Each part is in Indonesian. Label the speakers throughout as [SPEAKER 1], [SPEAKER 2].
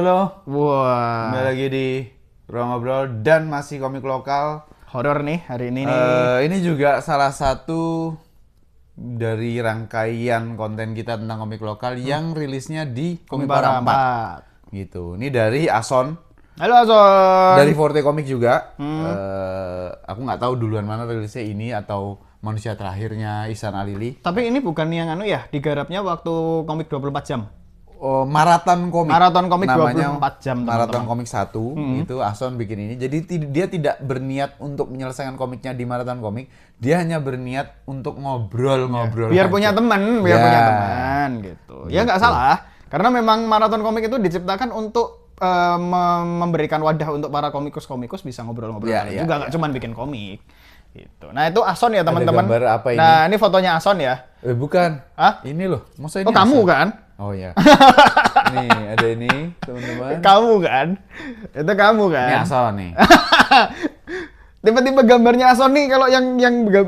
[SPEAKER 1] Halo,
[SPEAKER 2] Wah,
[SPEAKER 1] kembali lagi di Ruang Ngobrol dan masih komik lokal.
[SPEAKER 2] horor nih hari ini nih.
[SPEAKER 1] Ini juga salah satu dari rangkaian konten kita tentang komik lokal yang rilisnya di Komikpara 4. Gitu. Ini dari Ason,
[SPEAKER 2] Halo Ason.
[SPEAKER 1] dari Forte Komik juga. Aku nggak tahu duluan mana rilisnya ini atau Manusia Terakhirnya Ihsan Alili.
[SPEAKER 2] Tapi ini bukan yang digarapnya waktu komik 24 jam.
[SPEAKER 1] Oh, Maraton Komik.
[SPEAKER 2] Maraton Komik
[SPEAKER 1] namanya
[SPEAKER 2] 24 jam,
[SPEAKER 1] Maraton
[SPEAKER 2] teman-teman.
[SPEAKER 1] Komik 1 itu Ason bikin ini. Jadi dia tidak berniat untuk menyelesaikan komiknya di Maraton Komik. Dia hanya berniat untuk ngobrol-ngobrol.
[SPEAKER 2] Biar
[SPEAKER 1] aja.
[SPEAKER 2] punya teman, gitu. Ya nggak salah, karena memang Maraton Komik itu diciptakan untuk memberikan wadah untuk para komikus-komikus bisa ngobrol-ngobrol.
[SPEAKER 1] Ya,
[SPEAKER 2] juga nggak cuma bikin komik. Gitu. Nah itu Ason ya teman-teman.
[SPEAKER 1] gambar apa ini?
[SPEAKER 2] Nah ini fotonya Ason ya.
[SPEAKER 1] Bukan.
[SPEAKER 2] Hah?
[SPEAKER 1] Ini loh. Masa ini
[SPEAKER 2] Oh kamu
[SPEAKER 1] Ason?
[SPEAKER 2] kan?
[SPEAKER 1] Oh ya. Nih, ada ini, teman-teman.
[SPEAKER 2] Kamu kan? Itu kamu kan?
[SPEAKER 1] Ini Ason nih.
[SPEAKER 2] Tiba-tiba gambarnya Ason nih kalau yang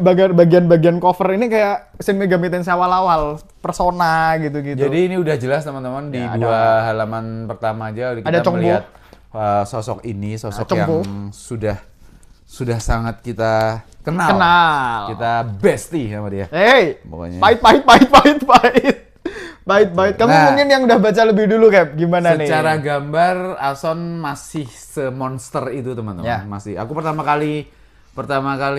[SPEAKER 2] bagian-bagian cover ini kayak Shin Megami Tensei awal-awal, persona gitu-gitu.
[SPEAKER 1] Jadi ini udah jelas teman-teman di
[SPEAKER 2] Ya,
[SPEAKER 1] dua halaman pertama aja kita
[SPEAKER 2] Ada Chongbo.
[SPEAKER 1] melihat sosok ini, sosok
[SPEAKER 2] Chongbo.
[SPEAKER 1] yang sudah sangat kita kenal. Kita bestie sama dia.
[SPEAKER 2] Hey,
[SPEAKER 1] Pokoknya.
[SPEAKER 2] Pahit. Kamu
[SPEAKER 1] Nah,
[SPEAKER 2] mungkin yang udah baca lebih dulu, Cap. Gimana nih?
[SPEAKER 1] Secara gambar Ason masih semonster itu teman-teman.
[SPEAKER 2] Ya.
[SPEAKER 1] Masih. Aku pertama kali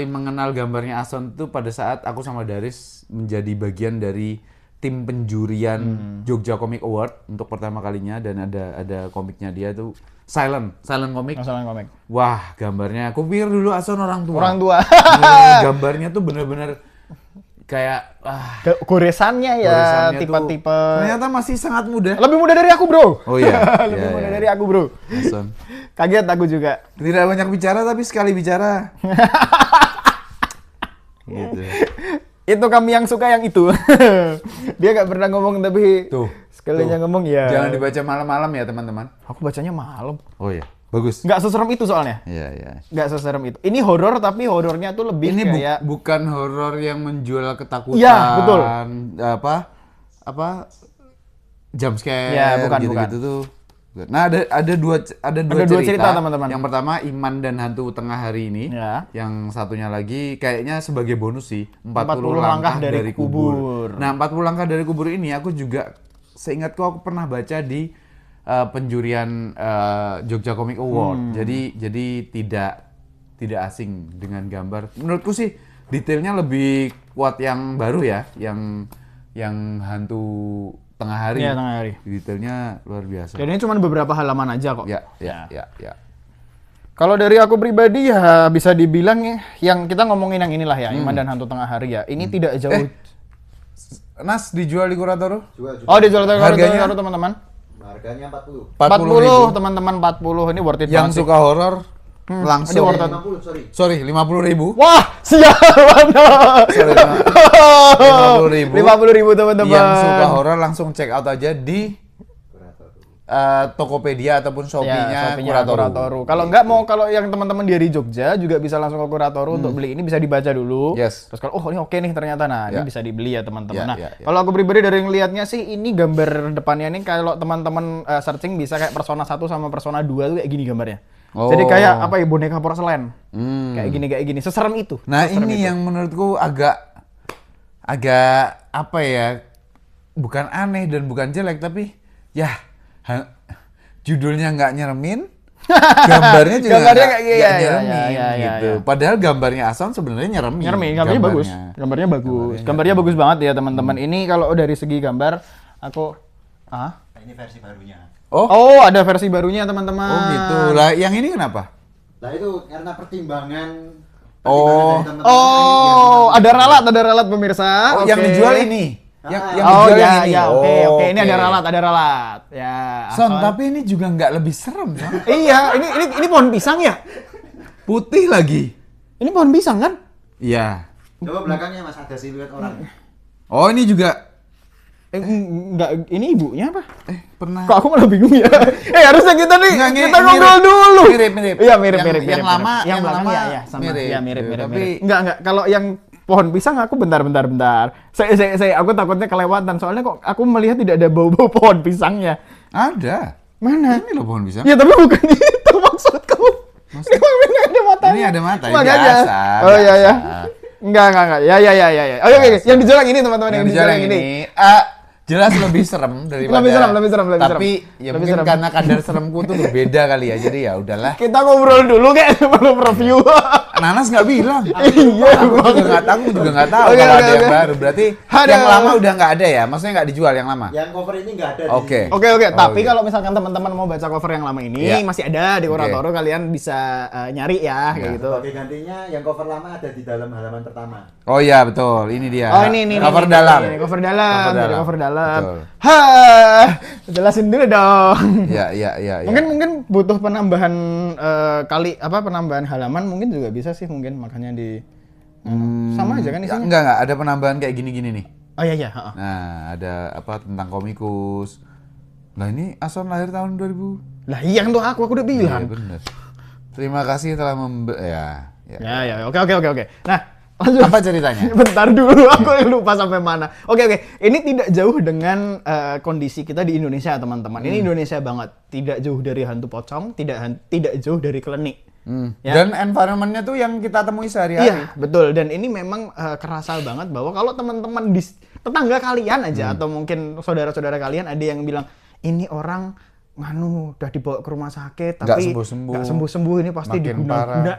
[SPEAKER 1] mengenal gambarnya Ason itu pada saat aku sama Daris menjadi bagian dari tim penjurian Jogja Comic Award untuk pertama kalinya, dan ada komiknya dia tuh Silent Comic.
[SPEAKER 2] Masalah komik.
[SPEAKER 1] Wah, gambarnya aku pikir dulu Ason orang tua.
[SPEAKER 2] Orang tua.
[SPEAKER 1] Bener-bener gambarnya tuh bener-bener kayak
[SPEAKER 2] Goresannya ya,
[SPEAKER 1] goresannya tuh
[SPEAKER 2] tipe-tipe.
[SPEAKER 1] ternyata masih sangat muda.
[SPEAKER 2] Lebih muda dari aku, Bro.
[SPEAKER 1] Oh iya.
[SPEAKER 2] Lebih
[SPEAKER 1] Iya,
[SPEAKER 2] muda
[SPEAKER 1] iya.
[SPEAKER 2] dari aku, Bro.
[SPEAKER 1] Ason.
[SPEAKER 2] Kaget aku juga.
[SPEAKER 1] Tidak banyak bicara tapi sekali bicara. Gitu.
[SPEAKER 2] Itu kami yang suka yang itu. Dia nggak pernah ngomong tapi
[SPEAKER 1] Tuh.
[SPEAKER 2] sekalinya ngomong ya.
[SPEAKER 1] Jangan dibaca malam-malam ya teman-teman.
[SPEAKER 2] Aku bacanya malam.
[SPEAKER 1] Oh iya, bagus.
[SPEAKER 2] Nggak seserem itu soalnya.
[SPEAKER 1] Iya iya.
[SPEAKER 2] Nggak seserem itu. Ini horor tapi horornya tuh lebih
[SPEAKER 1] Ini
[SPEAKER 2] kayak
[SPEAKER 1] bukan horor yang menjual ketakutan.
[SPEAKER 2] Iya, betul.
[SPEAKER 1] Apa? Jump scare
[SPEAKER 2] Iya, bukan.
[SPEAKER 1] gitu-gitu tuh. Nah, ada dua
[SPEAKER 2] cerita, teman-teman.
[SPEAKER 1] Yang pertama Iman dan Hantu Tengah Hari ini.
[SPEAKER 2] Ya.
[SPEAKER 1] Yang satunya lagi kayaknya sebagai bonus sih,
[SPEAKER 2] 40 langkah dari kubur.
[SPEAKER 1] Nah, 40 langkah dari kubur ini aku juga seingatku aku pernah baca di penjurian Jogja Comic Award. Jadi tidak asing dengan gambar. Menurutku sih detailnya lebih kuat yang baru ya, yang Hantu Tengah Hari.
[SPEAKER 2] Iya, Tengah Hari.
[SPEAKER 1] Detailnya luar biasa.
[SPEAKER 2] Dan ini cuma beberapa halaman aja kok.
[SPEAKER 1] Ya.
[SPEAKER 2] Kalau dari aku pribadi ya bisa dibilang ya, yang kita ngomongin yang inilah ya, Iman dan Hantu Tengah Hari ya. Ini tidak jauh.
[SPEAKER 1] Nas dijual di Kuratoro?
[SPEAKER 3] Jual.
[SPEAKER 2] Oh, dijual
[SPEAKER 1] Harganya?
[SPEAKER 2] teman-teman.
[SPEAKER 3] Harganya 40.
[SPEAKER 2] 40 teman-teman 40 ini worth it
[SPEAKER 1] Yang
[SPEAKER 2] banget sih.
[SPEAKER 1] suka horor langsung.
[SPEAKER 2] Ini worth it.
[SPEAKER 3] 50, sorry.
[SPEAKER 1] Sorry, 50.000.
[SPEAKER 2] Wah, sialan.
[SPEAKER 1] Sorry, 50.000.
[SPEAKER 2] 50.000 teman-teman.
[SPEAKER 1] Yang suka horor langsung check out aja di Tokopedia ataupun Shopee-nya Kuratoro.
[SPEAKER 2] Kalau yang teman-teman dari Jogja juga bisa langsung ke Kuratoro untuk beli. Ini bisa dibaca dulu.
[SPEAKER 1] Yes.
[SPEAKER 2] Terus kalau ini oke nih ternyata, ini
[SPEAKER 1] Ya.
[SPEAKER 2] bisa dibeli ya teman-teman.
[SPEAKER 1] Ya,
[SPEAKER 2] Nah,
[SPEAKER 1] ya.
[SPEAKER 2] kalau aku pribadi dari ngelihatnya sih ini gambar depannya ini kalau teman-teman searching bisa kayak Persona 1 sama Persona 2 tuh kayak gini gambarnya.
[SPEAKER 1] Oh.
[SPEAKER 2] Jadi kayak apa ya, boneka porselen.
[SPEAKER 1] Hmm.
[SPEAKER 2] Kayak gini. Seserem itu.
[SPEAKER 1] Nah, ini yang menurutku agak apa ya? Bukan aneh dan bukan jelek, tapi ya judulnya nggak nyeremin, gambarnya juga
[SPEAKER 2] Gambarnya
[SPEAKER 1] nggak
[SPEAKER 2] kayak
[SPEAKER 1] nyeremin
[SPEAKER 2] iya,
[SPEAKER 1] gitu. Padahal gambarnya Ason sebenarnya nyeremin.
[SPEAKER 2] Gambarnya bagus. Gambarnya bagus banget ya teman-teman. Ini kalau dari segi gambar aku
[SPEAKER 3] Nah, ini versi barunya.
[SPEAKER 2] Oh, ada versi barunya teman-teman.
[SPEAKER 1] Oh gitu. Lah yang ini kenapa?
[SPEAKER 3] Nah itu karena pertimbangan
[SPEAKER 1] Oh.
[SPEAKER 3] dari teman-teman
[SPEAKER 2] Oh, ada ralat pemirsa.
[SPEAKER 1] Oh, yang
[SPEAKER 2] Oke.
[SPEAKER 1] dijual ini. Yang
[SPEAKER 2] Oh
[SPEAKER 1] dijual
[SPEAKER 2] ya,
[SPEAKER 1] yang ini.
[SPEAKER 2] ya, oke.
[SPEAKER 1] Oh,
[SPEAKER 2] Ini ada ralat. Ya.
[SPEAKER 1] Son,
[SPEAKER 2] Ason.
[SPEAKER 1] tapi ini juga nggak lebih serem, Son.
[SPEAKER 2] Iya, ini pohon pisang ya?
[SPEAKER 1] Putih lagi.
[SPEAKER 2] Ini pohon pisang kan?
[SPEAKER 1] Iya.
[SPEAKER 3] Coba belakangnya Mas ada siluet orang.
[SPEAKER 1] Oh, ini juga
[SPEAKER 2] Enggak, ini ibunya apa?
[SPEAKER 1] pernah.
[SPEAKER 2] Kok aku malah bingung ya? Harusnya kita nih,
[SPEAKER 1] Nggak,
[SPEAKER 2] kita ngobrol dulu.
[SPEAKER 1] Mirip.
[SPEAKER 2] Iya, mirip.
[SPEAKER 1] Yang lama,
[SPEAKER 2] Yang belakang
[SPEAKER 1] lama
[SPEAKER 2] ya, sama.
[SPEAKER 1] mirip.
[SPEAKER 2] Iya, mirip.
[SPEAKER 1] Tapi-
[SPEAKER 2] Enggak. Kalau yang pohon pisang aku bentar. Saya aku takutnya kelewatan soalnya kok aku melihat tidak ada bau-bau pohon pisangnya.
[SPEAKER 1] Ada.
[SPEAKER 2] Mana?
[SPEAKER 1] Ini loh pohon pisang.
[SPEAKER 2] Ya tapi bukan itu maksudku. Ini ada matanya.
[SPEAKER 1] Ini ada mata,
[SPEAKER 2] Makanya.
[SPEAKER 1] biasa.
[SPEAKER 2] Oh iya ya.
[SPEAKER 1] biasa.
[SPEAKER 2] Enggak. Ya. Oke. Yang dijual yang ini teman-teman, yang dijual yang ini.
[SPEAKER 1] Jelas lebih serem daripada.
[SPEAKER 2] Lebih serem.
[SPEAKER 1] Tapi ya
[SPEAKER 2] Lebih
[SPEAKER 1] mungkin
[SPEAKER 2] serem.
[SPEAKER 1] karena kadar seremku tuh berbeda kali ya. Jadi ya udahlah.
[SPEAKER 2] Kita ngobrol dulu kayak sebelum review.
[SPEAKER 1] Nanas nggak bilang.
[SPEAKER 2] Iya,
[SPEAKER 1] Aku juga nggak tahu
[SPEAKER 2] Oke,
[SPEAKER 1] kalau
[SPEAKER 2] oke,
[SPEAKER 1] ada yang
[SPEAKER 2] oke.
[SPEAKER 1] baru. Berarti
[SPEAKER 2] Ada.
[SPEAKER 1] yang lama udah nggak ada ya? Maksudnya nggak dijual yang lama?
[SPEAKER 3] Yang cover ini nggak ada
[SPEAKER 1] Oke.
[SPEAKER 3] di...
[SPEAKER 2] Oke.
[SPEAKER 1] Oh,
[SPEAKER 2] Tapi
[SPEAKER 1] iya.
[SPEAKER 2] kalau misalkan teman-teman mau baca cover yang lama ini
[SPEAKER 1] Iya.
[SPEAKER 2] masih ada di Kuratoro, kalian bisa nyari ya kayak
[SPEAKER 1] Iya.
[SPEAKER 2] gitu.
[SPEAKER 3] Sebagai gantinya yang cover lama ada di dalam halaman pertama.
[SPEAKER 1] Oh iya betul, ini dia.
[SPEAKER 2] Oh ini
[SPEAKER 1] cover
[SPEAKER 2] ini,
[SPEAKER 1] dalam.
[SPEAKER 2] ini, cover dalam,
[SPEAKER 1] Cover
[SPEAKER 2] dari
[SPEAKER 1] dalam.
[SPEAKER 2] cover dalam.
[SPEAKER 1] Betul.
[SPEAKER 2] Hah, jelasin dulu dong.
[SPEAKER 1] Iya.
[SPEAKER 2] Mungkin butuh penambahan penambahan halaman mungkin juga bisa sih mungkin makanya di sama aja kan
[SPEAKER 1] Ya,
[SPEAKER 2] isinya.
[SPEAKER 1] enggak, ada penambahan kayak gini-gini nih.
[SPEAKER 2] Oh iya, heeh.
[SPEAKER 1] Nah, ada apa tentang komikus. Nah, ini Ason lahir tahun 2000.
[SPEAKER 2] Lah iya untuk aku udah
[SPEAKER 1] Iya,
[SPEAKER 2] bilang.
[SPEAKER 1] bener. Terima kasih telah ya.
[SPEAKER 2] Ya, oke. Nah, lanjut.
[SPEAKER 1] Apa ceritanya?
[SPEAKER 2] Bentar dulu, aku lupa sampai mana. Oke. Ini tidak jauh dengan kondisi kita di Indonesia, teman-teman. Ini Indonesia banget. Tidak jauh dari hantu pocong, tidak jauh dari klinik. Ya.
[SPEAKER 1] Dan environment-nya tuh yang kita temui sehari-hari.
[SPEAKER 2] Iya, betul. Dan ini memang kerasa banget bahwa kalau teman-teman di tetangga kalian aja atau mungkin saudara-saudara kalian ada yang bilang ini orang udah dibawa ke rumah sakit
[SPEAKER 1] Nggak
[SPEAKER 2] tapi
[SPEAKER 1] sembuh-sembuh.
[SPEAKER 2] nggak sembuh-sembuh, ini pasti
[SPEAKER 1] Makin
[SPEAKER 2] diguna-guna.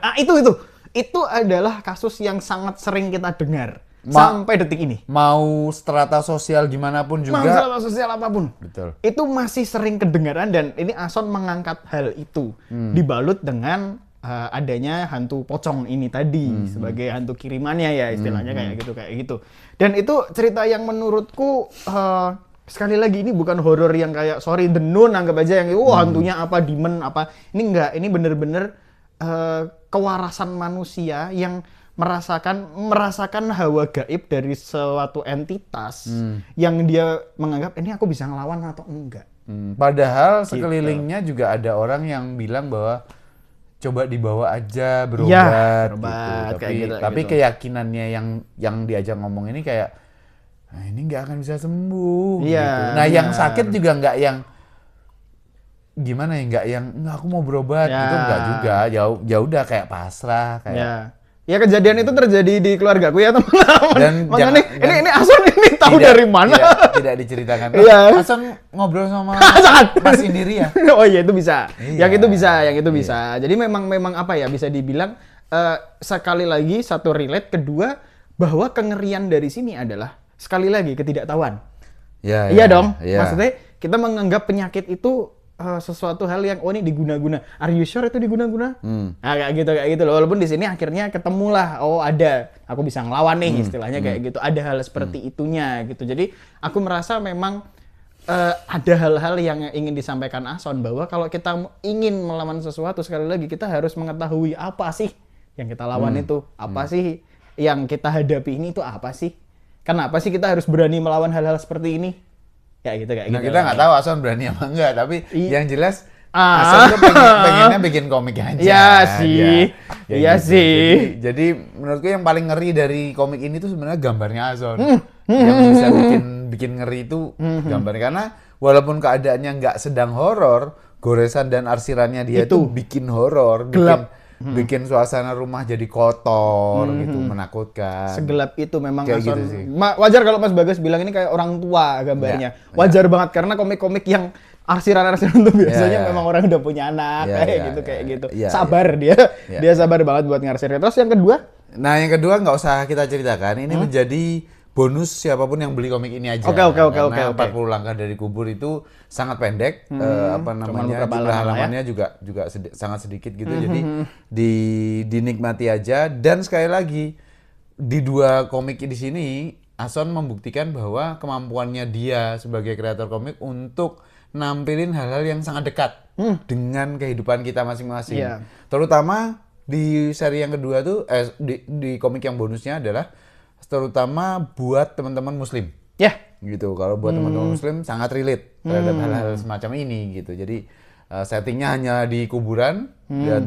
[SPEAKER 2] Itu adalah kasus yang sangat sering kita dengar sampai detik ini.
[SPEAKER 1] Mau strata sosial gimana pun juga.
[SPEAKER 2] Masalah sosial apapun.
[SPEAKER 1] Betul.
[SPEAKER 2] Itu masih sering kedengaran dan ini Ason mengangkat hal itu dibalut dengan adanya hantu pocong ini tadi sebagai hantu kirimannya ya istilahnya kayak gitu. Dan itu cerita yang menurutku sekali lagi ini bukan horor yang kayak sorry The Nun anggap aja yang hantunya apa demon apa. Ini enggak, ini bener-bener kewarasan manusia yang merasakan hawa gaib dari suatu entitas yang dia menganggap ini aku bisa ngelawan atau enggak.
[SPEAKER 1] Padahal sekelilingnya juga ada orang yang bilang bahwa coba dibawa aja berobat,
[SPEAKER 2] Ya,
[SPEAKER 1] gitu.
[SPEAKER 2] berobat, kayak gitu,
[SPEAKER 1] Tapi
[SPEAKER 2] gitu.
[SPEAKER 1] keyakinannya yang diajak ngomong ini kayak ini nggak akan bisa sembuh.
[SPEAKER 2] Iya,
[SPEAKER 1] gitu. Nah, yang
[SPEAKER 2] benar.
[SPEAKER 1] sakit juga nggak yang gimana ya, nggak yang nggak aku mau berobat
[SPEAKER 2] Ya.
[SPEAKER 1] gitu, nggak juga. Ya udah kayak pasrah kayak.
[SPEAKER 2] Ya kejadian itu terjadi di keluargaku ya teman-teman.
[SPEAKER 1] Dan
[SPEAKER 2] Makanya
[SPEAKER 1] jangan-
[SPEAKER 2] ini Ason ini tahu dari mana?
[SPEAKER 1] Tidak diceritakan.
[SPEAKER 2] Iya.
[SPEAKER 1] Ason ngobrol sama
[SPEAKER 2] Sangat.
[SPEAKER 1] Mas Indiri ya.
[SPEAKER 2] Oh iya itu bisa.
[SPEAKER 1] Iya.
[SPEAKER 2] Yang itu bisa. Jadi memang apa ya bisa dibilang sekali lagi satu relate, kedua bahwa kengerian dari sini adalah sekali lagi ketidaktahuan.
[SPEAKER 1] Ya,
[SPEAKER 2] Iya dong.
[SPEAKER 1] iya.
[SPEAKER 2] Maksudnya kita menganggap penyakit itu sesuatu hal yang ini diguna-guna. Are you sure itu diguna-guna? Nah, kayak gitu loh. Walaupun di sini akhirnya ketemulah ada aku bisa ngelawan nih istilahnya kayak gitu. Ada hal seperti itunya gitu. Jadi aku merasa memang ada hal-hal yang ingin disampaikan Ason bahwa kalau kita ingin melawan sesuatu sekali lagi kita harus mengetahui apa sih yang kita lawan itu, apa sih yang kita hadapi ini itu apa sih? Kenapa sih kita harus berani melawan hal-hal seperti ini? Kayak gitu.
[SPEAKER 1] Nah, kita nggak tahu Ason berani apa enggak, tapi yang jelas
[SPEAKER 2] Ah.
[SPEAKER 1] Ason tuh pengennya bikin komik aja.
[SPEAKER 2] Iya sih.
[SPEAKER 1] Ya
[SPEAKER 2] Iya
[SPEAKER 1] gitu.
[SPEAKER 2] sih.
[SPEAKER 1] Jadi menurutku yang paling ngeri dari komik ini tuh sebenarnya gambarnya Ason. Yang bisa bikin ngeri itu gambarnya, karena walaupun keadaannya nggak sedang horor, goresan dan arsirannya dia
[SPEAKER 2] Itu.
[SPEAKER 1] tuh bikin horor,
[SPEAKER 2] Gelap.
[SPEAKER 1] bikin suasana rumah jadi kotor gitu, menakutkan.
[SPEAKER 2] Segelap itu memang
[SPEAKER 1] Kayak
[SPEAKER 2] Ason.
[SPEAKER 1] gitu sih.
[SPEAKER 2] Wajar kalau Mas Bagas bilang ini kayak orang tua gambarnya.
[SPEAKER 1] Ya,
[SPEAKER 2] Wajar banget karena komik-komik yang arsiran-arsiran itu biasanya
[SPEAKER 1] ya.
[SPEAKER 2] memang orang udah punya anak
[SPEAKER 1] Ya,
[SPEAKER 2] kayak
[SPEAKER 1] ya,
[SPEAKER 2] gitu
[SPEAKER 1] ya,
[SPEAKER 2] kayak gitu.
[SPEAKER 1] ya,
[SPEAKER 2] Sabar dia.
[SPEAKER 1] Ya.
[SPEAKER 2] Dia sabar banget buat ngarsir. Terus yang kedua?
[SPEAKER 1] Nah, yang kedua nggak usah kita ceritakan, ini menjadi bonus siapapun yang beli komik ini aja.
[SPEAKER 2] Oke.
[SPEAKER 1] Karena 40 langkah dari kubur itu sangat pendek,
[SPEAKER 2] beberapa
[SPEAKER 1] jumlah
[SPEAKER 2] halaman
[SPEAKER 1] halamannya juga sangat sedikit gitu. Jadi dinikmati aja, dan sekali lagi di dua komik di sini Ason membuktikan bahwa kemampuannya dia sebagai kreator komik untuk nampilin hal-hal yang sangat dekat dengan kehidupan kita masing-masing.
[SPEAKER 2] Iya.
[SPEAKER 1] Terutama di seri yang kedua tuh di komik yang bonusnya adalah terutama buat teman-teman muslim.
[SPEAKER 2] Ya.
[SPEAKER 1] Gitu. Kalau buat teman-teman muslim sangat relate terhadap hal-hal semacam ini gitu. Jadi settingnya hanya di kuburan dan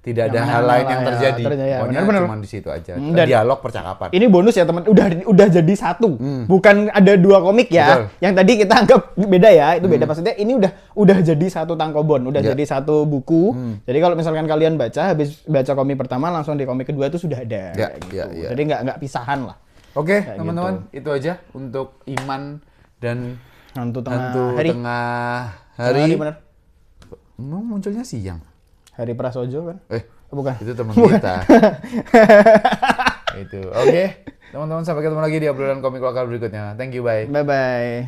[SPEAKER 1] tidak ada
[SPEAKER 2] Yang
[SPEAKER 1] hal
[SPEAKER 2] mana-mana
[SPEAKER 1] lain yang
[SPEAKER 2] ya,
[SPEAKER 1] terjadi.
[SPEAKER 2] ya,
[SPEAKER 1] Pokoknya
[SPEAKER 2] benar-benar.
[SPEAKER 1] cuma di situ aja.
[SPEAKER 2] Dan
[SPEAKER 1] Dialog percakapan.
[SPEAKER 2] ini bonus ya teman, udah jadi satu, bukan ada 2 komik ya.
[SPEAKER 1] Betul.
[SPEAKER 2] Yang tadi kita anggap beda ya, itu beda maksudnya. Ini udah jadi satu tankobon, udah jadi satu buku. Jadi kalau misalkan kalian habis baca komik pertama, langsung di komik kedua itu sudah ada.
[SPEAKER 1] Ya,
[SPEAKER 2] kayak gitu.
[SPEAKER 1] ya, ya.
[SPEAKER 2] Jadi nggak pisahan lah.
[SPEAKER 1] Oke,
[SPEAKER 2] Kayak
[SPEAKER 1] teman-teman, itu aja untuk Iman dan
[SPEAKER 2] Hantu tengah
[SPEAKER 1] Hantu
[SPEAKER 2] hari.
[SPEAKER 1] Tengah Hari.
[SPEAKER 2] Bener.
[SPEAKER 1] Munculnya siang.
[SPEAKER 2] Hari Prasojo kan? Bukan.
[SPEAKER 1] Itu teman kita. Itu. Oke, teman-teman, sampai ketemu lagi di obrolan komik lokal berikutnya. Thank you, bye.
[SPEAKER 2] Bye bye.